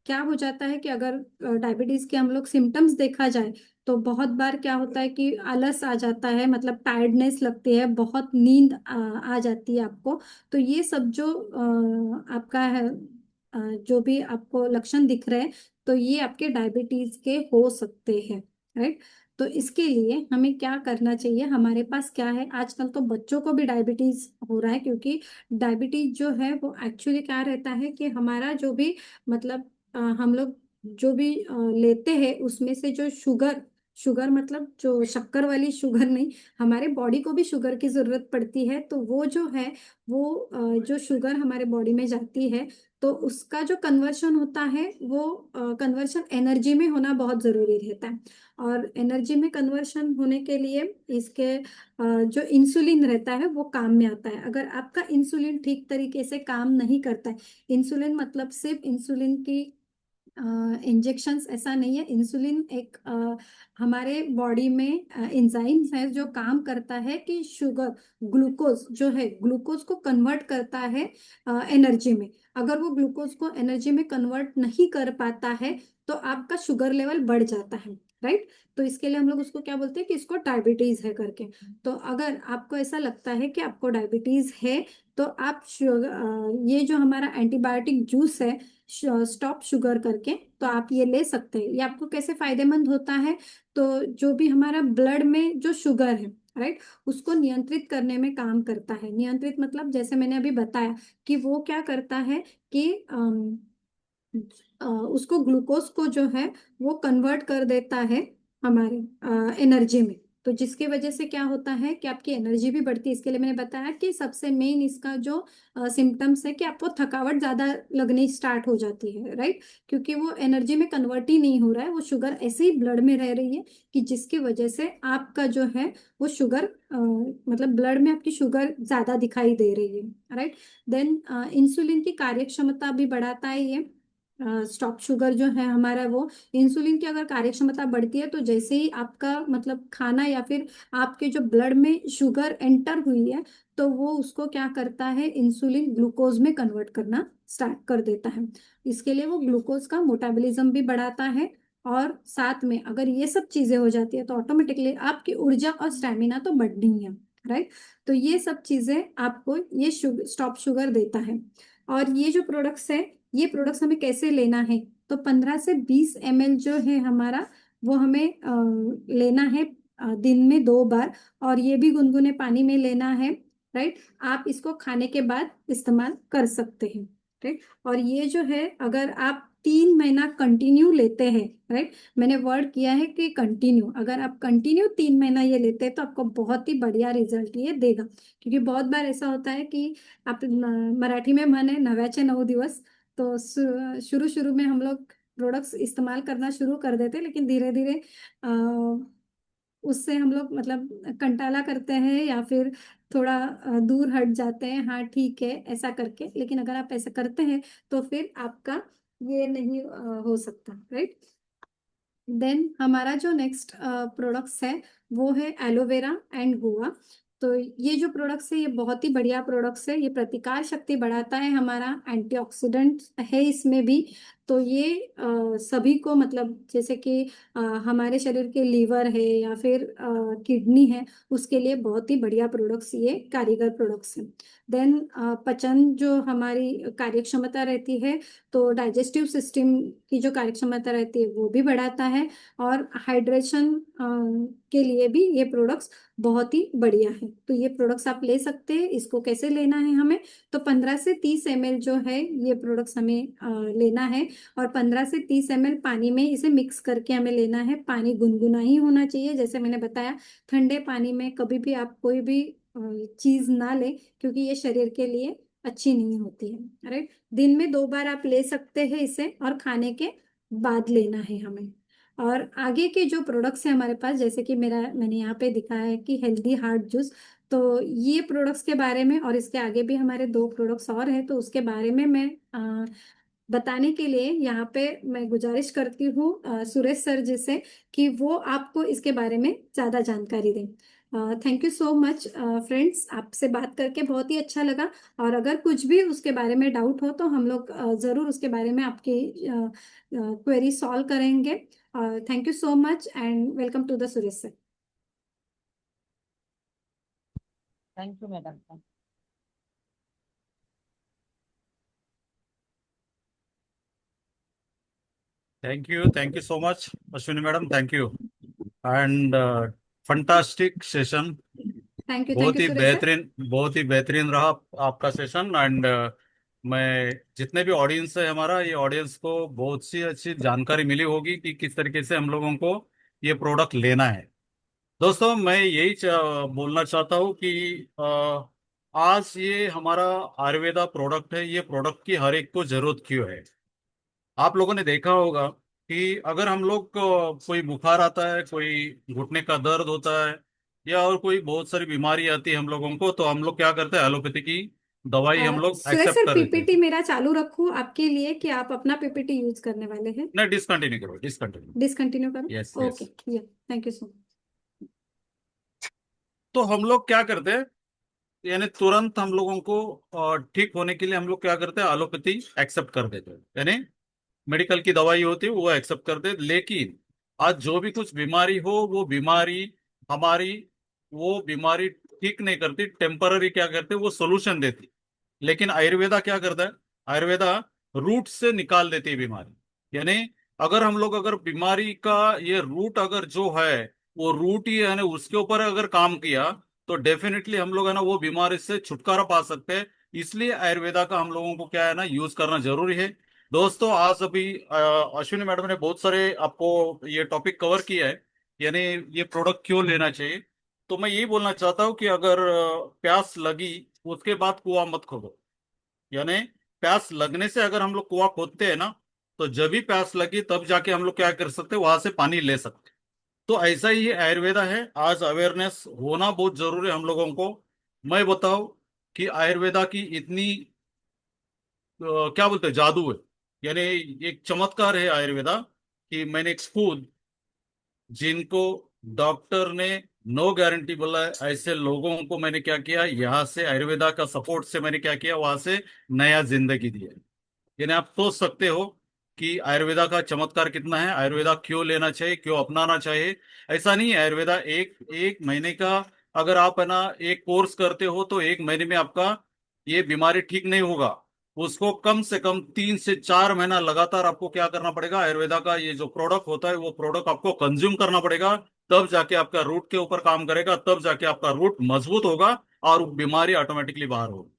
क्या हो जाता है कि अगर डायबिटीज के हम लोग सिम्टम्स देखा जाए तो बहुत बार क्या होता है कि आलस आ जाता है, मतलब टायर्डनेस लगती है, बहुत नींद आ जाती है आपको। तो ये सब जो आपका है, जो भी आपको लक्षण दिख रहे हैं तो ये आपके डायबिटीज के हो सकते हैं, राइट। तो इसके लिए हमें क्या करना चाहिए, हमारे पास क्या है, आजकल तो बच्चों को भी डायबिटीज हो रहा है, क्योंकि डायबिटीज जो है वो एक्चुअली क्या रहता है कि हमारा जो भी मतलब हम लोग जो भी लेते हैं उसमें से जो शुगर, शुगर मतलब जो शक्कर वाली शुगर नहीं, हमारे बॉडी को भी शुगर की जरूरत पड़ती है। तो वो जो है वो जो शुगर हमारे बॉडी में जाती है तो उसका जो कन्वर्शन होता है वो कन्वर्शन एनर्जी में होना बहुत जरूरी रहता है। और एनर्जी में कन्वर्शन होने के लिए इसके जो इंसुलिन रहता है वो काम में आता है। अगर आपका इंसुलिन ठीक तरीके से काम नहीं करता है, इंसुलिन मतलब सिर्फ इंसुलिन की इंजेक्शंस ऐसा नहीं है, इंसुलिन एक हमारे बॉडी में एंजाइम्स है जो काम करता है कि शुगर, ग्लूकोज जो है ग्लूकोज को कन्वर्ट करता है एनर्जी में। अगर वो ग्लूकोज को एनर्जी में कन्वर्ट नहीं कर पाता है तो आपका शुगर लेवल बढ़ जाता है, राइट। तो इसके लिए हम लोग उसको क्या बोलते हैं कि इसको डायबिटीज है करके। तो अगर आपको ऐसा लगता है कि आपको डायबिटीज है तो आप ये जो हमारा एंटीबायोटिक जूस है स्टॉप शुगर करके, तो आप ये ले सकते हैं। ये आपको कैसे फायदेमंद होता है, तो जो भी हमारा ब्लड में जो शुगर है, राइट, उसको नियंत्रित करने में काम करता है। नियंत्रित मतलब जैसे मैंने अभी बताया कि वो क्या करता है कि उसको ग्लूकोज को जो है वो कन्वर्ट कर देता है हमारे एनर्जी में। तो जिसकी वजह से क्या होता है कि आपकी एनर्जी भी बढ़ती है। इसके लिए मैंने बताया कि सबसे मेन इसका जो सिम्टम्स है कि आपको थकावट ज्यादा लगनी स्टार्ट हो जाती है, राइट, क्योंकि वो एनर्जी में कन्वर्ट ही नहीं हो रहा है, वो शुगर ऐसे ही ब्लड में रह रही है कि जिसकी वजह से आपका जो है वो शुगर मतलब ब्लड में आपकी शुगर ज्यादा दिखाई दे रही है, राइट। देन इंसुलिन की कार्यक्षमता भी बढ़ाता है ये। स्टॉप शुगर जो है हमारा वो इंसुलिन की अगर कार्यक्षमता बढ़ती है तो जैसे ही आपका मतलब खाना या फिर आपके जो ब्लड में शुगर एंटर हुई है, तो वो उसको क्या करता है, इंसुलिन ग्लूकोज में कन्वर्ट करना स्टार्ट कर देता है। इसके लिए वो ग्लूकोज का मोटाबॉलिज्म भी बढ़ाता है। और साथ में अगर ये सब चीजें हो जाती है तो ऑटोमेटिकली आपकी ऊर्जा और स्टेमिना तो बढ़नी है, राइट। तो ये सब चीजें आपको ये स्टॉप शुगर देता है। और ये जो प्रोडक्ट्स है, ये प्रोडक्ट्स हमें कैसे लेना है, तो 15 से 20 ml जो है हमारा वो हमें लेना है दिन में 2 बार। और ये भी गुनगुने पानी में लेना है, राइट। आप इसको खाने के बाद इस्तेमाल कर सकते हैं, राइट। और ये जो है अगर आप 3 महीना कंटिन्यू लेते हैं, राइट, मैंने वर्ड किया है कि कंटिन्यू, अगर आप कंटिन्यू 3 महीना ये लेते हैं तो आपको बहुत ही बढ़िया रिजल्ट ये देगा। क्योंकि बहुत बार ऐसा होता है कि आप मराठी में मन है नव्याचे 9 दिवस, तो शुरू शुरू में हम लोग प्रोडक्ट्स इस्तेमाल करना शुरू कर देते, लेकिन धीरे धीरे उससे हम लोग मतलब कंटाला करते हैं या फिर थोड़ा दूर हट जाते हैं, हाँ ठीक है ऐसा करके। लेकिन अगर आप ऐसा करते हैं तो फिर आपका ये नहीं हो सकता, राइट। देन हमारा जो नेक्स्ट प्रोडक्ट्स है वो है एलोवेरा एंड गुआ। तो ये जो प्रोडक्ट्स है ये बहुत ही बढ़िया प्रोडक्ट्स है। ये प्रतिकार शक्ति बढ़ाता है, हमारा एंटीऑक्सीडेंट है इसमें भी। तो ये सभी को मतलब जैसे कि हमारे शरीर के लीवर है या फिर किडनी है, उसके लिए बहुत ही बढ़िया प्रोडक्ट्स, ये कारीगर प्रोडक्ट्स हैं। देन पचन जो हमारी कार्यक्षमता रहती है, तो डाइजेस्टिव सिस्टम की जो कार्यक्षमता रहती है वो भी बढ़ाता है। और हाइड्रेशन के लिए भी ये प्रोडक्ट्स बहुत ही बढ़िया है। तो ये प्रोडक्ट्स आप ले सकते हैं। इसको कैसे लेना है हमें, तो 15 से 30 ml जो है ये प्रोडक्ट्स हमें लेना है। और 15 से 30 ml पानी में इसे मिक्स करके हमें लेना है। पानी गुनगुना ही होना चाहिए, जैसे मैंने बताया। ठंडे पानी में कभी भी आप कोई भी चीज ना ले, क्योंकि ये शरीर के लिए अच्छी नहीं होती है, राइट। दिन में 2 बार आप ले सकते हैं इसे, और खाने के बाद लेना है हमें। और आगे के जो प्रोडक्ट्स हैं हमारे पास, जैसे कि मैंने यहाँ पे दिखाया है कि हेल्दी हार्ट जूस। तो ये प्रोडक्ट्स के बारे में और इसके आगे भी हमारे 2 प्रोडक्ट्स और हैं, तो उसके बारे में मैं बताने के लिए यहाँ पे मैं गुजारिश करती हूँ सुरेश सर जी से कि वो आपको इसके बारे में ज़्यादा जानकारी दें। Thank you so much friends, आपसे बात करके बहुत ही अच्छा लगा। और अगर कुछ भी उसके बारे में डाउट हो तो हम लोग ज़रूर उसके बारे में आपकी क्वेरी सॉल्व करेंगे। Thank you so much and welcome to the Suresh sir. Thank you madam. Thank you so much, Ashwini madam. Thank you. And fantastic session. Thank you बहुत ही सुरेश सर। बेहतरीन, बहुत ही बेहतरीन रहा आपका सेशन। एंड मैं जितने भी ऑडियंस है हमारा, ये ऑडियंस को बहुत सी अच्छी जानकारी मिली होगी कि किस तरीके से हम लोगों को ये प्रोडक्ट लेना है। दोस्तों, मैं यही बोलना चाहता हूँ कि आज ये हमारा आयुर्वेदा प्रोडक्ट है। ये प्रोडक्ट की हर एक को जरूरत क्यों है। आप लोगों ने देखा होगा कि अगर हम लोग को कोई बुखार आता है, कोई घुटने का दर्द होता है, या और कोई बहुत सारी बीमारी आती है हम लोगों को, तो हम लोग क्या करते हैं, एलोपैथी की दवाई हम लोग सुरेश एक्सेप्ट सर कर लेते हैं। पीपीटी मेरा चालू रखूं आपके लिए कि आप अपना पीपीटी यूज करने वाले हैं? नहीं, डिसकंटिन्यू करो, डिसकंटिन्यू। डिसकंटिन्यू करो, यस ओके। यस। या थैंक यू सो मच। तो हम लोग क्या करते हैं, यानी तुरंत हम लोगों को ठीक होने के लिए हम लोग क्या करते हैं, एलोपैथी एक्सेप्ट कर देते हैं। यानी मेडिकल की दवाई होती है वो एक्सेप्ट कर दे। लेकिन आज जो भी कुछ बीमारी हो, वो बीमारी हमारी, वो बीमारी ठीक नहीं करती, टेम्पररी क्या करते वो सोल्यूशन देती। लेकिन आयुर्वेदा क्या करता है, आयुर्वेदा रूट से निकाल देती है बीमारी। यानी अगर हम लोग अगर बीमारी का ये रूट अगर जो है वो रूट ही है ना, उसके ऊपर अगर काम किया तो डेफिनेटली हम लोग है ना वो बीमारी से छुटकारा पा सकते हैं। इसलिए आयुर्वेदा का हम लोगों को क्या है ना यूज करना जरूरी है। दोस्तों आज अभी अश्विनी मैडम ने बहुत सारे आपको ये टॉपिक कवर किया है, यानी ये प्रोडक्ट क्यों लेना चाहिए। तो मैं यही बोलना चाहता हूँ कि अगर प्यास लगी उसके बाद कुआं मत खोदो। यानी प्यास लगने से अगर हम लोग कुआं खोदते हैं ना, तो जब भी प्यास लगी तब जाके हम लोग क्या कर सकते हैं, वहां से पानी ले सकते हैं। तो ऐसा ही ये आयुर्वेदा है, आज अवेयरनेस होना बहुत जरूरी है हम लोगों को। मैं बताऊं कि आयुर्वेदा की इतनी क्या बोलते हैं जादू है, यानी एक चमत्कार है आयुर्वेदा, कि मैंने खुद जिनको डॉक्टर ने नो गारंटी बोला है, ऐसे लोगों को मैंने क्या किया, यहाँ से आयुर्वेदा का सपोर्ट से मैंने क्या किया, वहां से नया जिंदगी दी है। यानी आप सोच सकते हो कि आयुर्वेदा का चमत्कार कितना है, आयुर्वेदा क्यों लेना चाहिए, क्यों अपनाना चाहिए। ऐसा नहीं है, आयुर्वेदा एक एक महीने का अगर आप है ना एक कोर्स करते हो तो एक महीने में आपका ये बीमारी ठीक नहीं होगा। उसको कम से कम 3 से 4 महीना लगातार आपको क्या करना पड़ेगा, आयुर्वेदा का ये जो प्रोडक्ट होता है वो प्रोडक्ट आपको कंज्यूम करना पड़ेगा। तब जाके आपका रूट के ऊपर काम करेगा, तब जाके आपका रूट मजबूत होगा और बीमारी ऑटोमेटिकली बाहर होगी।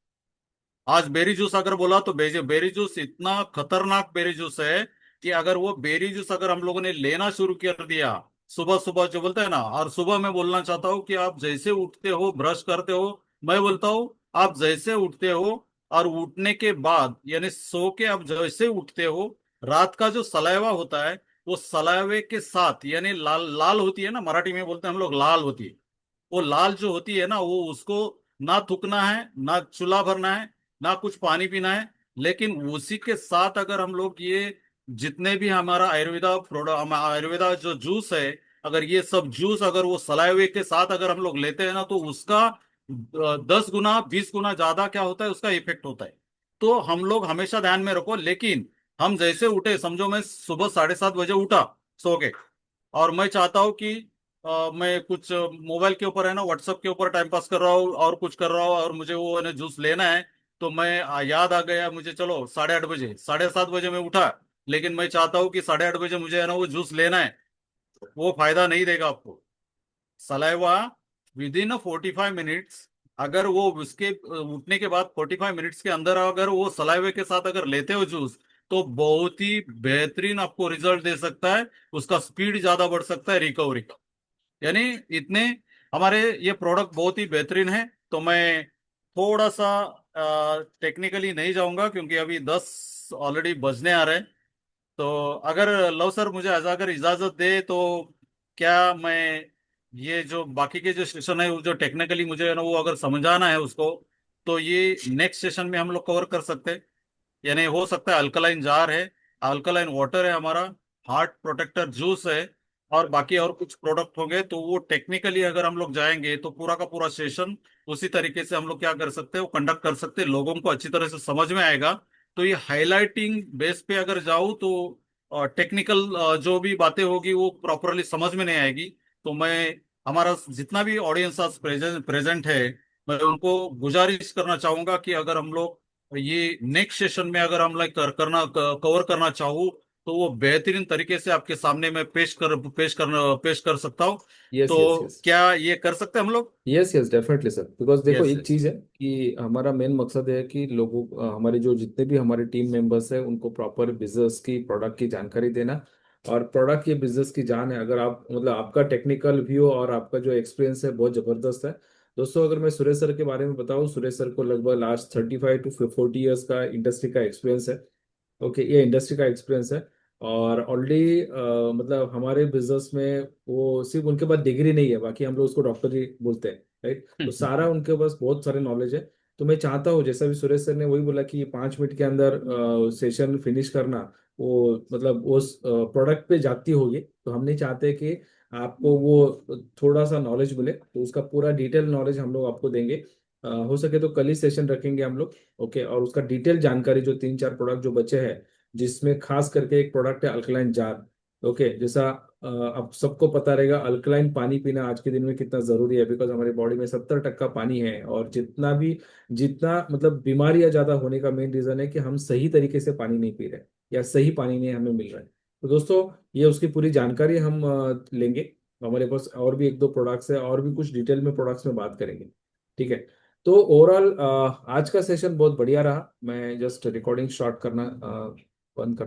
आज बेरी जूस अगर बोला तो बेरी जूस इतना खतरनाक बेरी जूस है कि अगर वो बेरी जूस अगर हम लोगों ने लेना शुरू कर दिया सुबह सुबह जो बोलते हैं ना, और सुबह मैं बोलना चाहता हूँ कि आप जैसे उठते हो ब्रश करते हो, मैं बोलता हूँ आप जैसे उठते हो और उठने के बाद यानी सो के आप जैसे उठते हो, रात का जो सलाइवा होता है वो सलाइवे के साथ यानी लाल लाल होती है ना, मराठी में बोलते हैं हम लोग लाल होती है, वो लाल जो होती है ना वो उसको ना थूकना है, ना चूल्हा भरना है, ना कुछ पानी पीना है। लेकिन उसी के साथ अगर हम लोग ये जितने भी हमारा आयुर्वेदा प्रोडक्ट आयुर्वेदा जो जूस है, अगर ये सब जूस अगर वो सलाइवे के साथ अगर हम लोग लेते हैं ना तो उसका 10 गुना 20 गुना ज्यादा क्या होता है, उसका इफेक्ट होता है। तो हम लोग हमेशा ध्यान में रखो। लेकिन हम जैसे उठे, समझो मैं सुबह 7:30 बजे उठा सो के, और मैं चाहता हूँ कि मैं कुछ मोबाइल के ऊपर है ना व्हाट्सएप के ऊपर टाइम पास कर रहा हूँ और कुछ कर रहा हूँ और मुझे वो है ना जूस लेना है। तो मैं याद आ गया मुझे, चलो 8:30 बजे 7:30 बजे मैं उठा, लेकिन मैं चाहता हूँ कि 8:30 बजे मुझे है ना वो जूस लेना है, वो फायदा नहीं देगा आपको। सलाइवा विद इन 45 मिनट्स, अगर वो उसके उठने के बाद 45 मिनट्स के अंदर अगर वो सलाइवे के साथ अगर लेते हो जूस, तो बहुत ही बेहतरीन आपको रिजल्ट दे सकता है, उसका स्पीड ज्यादा बढ़ सकता है रिकवरी का। यानी इतने हमारे ये प्रोडक्ट बहुत ही बेहतरीन है। तो मैं थोड़ा सा टेक्निकली नहीं जाऊंगा क्योंकि अभी 10 ऑलरेडी बजने आ रहे हैं। तो अगर लव सर मुझे अगर इजाजत दे तो क्या मैं ये जो बाकी के जो सेशन है वो जो टेक्निकली मुझे है ना वो अगर समझाना है उसको, तो ये नेक्स्ट सेशन में हम लोग कवर कर सकते हैं। यानी हो सकता है अल्कलाइन जार है, अल्कलाइन वाटर है हमारा, हार्ट प्रोटेक्टर जूस है, और बाकी और कुछ प्रोडक्ट होंगे। तो वो टेक्निकली अगर हम लोग जाएंगे तो पूरा का पूरा सेशन उसी तरीके से हम लोग क्या कर सकते हैं, वो कंडक्ट कर सकते हैं, लोगों को अच्छी तरह से समझ में आएगा। तो ये हाईलाइटिंग बेस पे अगर जाऊँ तो टेक्निकल जो भी बातें होगी वो प्रॉपरली समझ में नहीं आएगी। तो मैं हमारा जितना भी ऑडियंस आज प्रेजेंट है, मैं उनको गुजारिश करना चाहूंगा कि अगर हम लोग ये नेक्स्ट सेशन में अगर हम लाइक कवर करना चाहूँ तो वो बेहतरीन तरीके से आपके सामने मैं पेश कर सकता हूँ। यस यस तो यस। क्या ये कर सकते हैं हम लोग? Yes yes definitely sir, because देखो यस एक यस। चीज है कि हमारा मेन मकसद है कि लोगों हमारे जो जितने भी हमारे टीम मेंबर्स हैं उनको प्रॉपर बिजनेस की प्रोडक्ट की जानकारी देना। और प्रोडक्ट ये बिजनेस की जान है। अगर आप मतलब आपका टेक्निकल व्यू और आपका जो एक्सपीरियंस है बहुत जबरदस्त है। दोस्तों अगर मैं सुरेश सर के बारे में बताऊं, सुरेश सर को लगभग लास्ट 35 to 40 ईयर्स का इंडस्ट्री का एक्सपीरियंस है। ओके, ये इंडस्ट्री का एक्सपीरियंस है। और ऑलरेडी मतलब हमारे बिजनेस में वो सिर्फ उनके पास डिग्री नहीं है, बाकी हम लोग उसको डॉक्टर ही बोलते हैं, राइट। तो सारा उनके पास बहुत सारे नॉलेज है। तो मैं चाहता हूँ जैसा भी सुरेश सर ने वही बोला कि 5 मिनट के अंदर सेशन फिनिश करना, वो मतलब उस प्रोडक्ट पे जाती होगी। तो हम नहीं चाहते कि आपको वो थोड़ा सा नॉलेज मिले, तो उसका पूरा डिटेल नॉलेज हम लोग आपको देंगे। हो सके तो कल ही सेशन रखेंगे हम लोग। ओके, और उसका डिटेल जानकारी जो 3 4 प्रोडक्ट जो बचे हैं, जिसमें खास करके एक प्रोडक्ट है अल्कलाइन जार। ओके, जैसा अब सबको पता रहेगा अल्कलाइन पानी पीना आज के दिन में कितना जरूरी है, बिकॉज हमारी बॉडी में 70% पानी है, और जितना मतलब बीमारियां ज्यादा होने का मेन रीजन है कि हम सही तरीके से पानी नहीं पी रहे या सही पानी नहीं हमें मिल रहा है। तो दोस्तों, ये उसकी पूरी जानकारी हम लेंगे। हमारे पास और भी एक दो प्रोडक्ट्स है, और भी कुछ डिटेल में प्रोडक्ट्स में बात करेंगे। ठीक है। तो ओवरऑल आज का सेशन बहुत बढ़िया रहा। मैं जस्ट रिकॉर्डिंग स्टार्ट करना बंद करना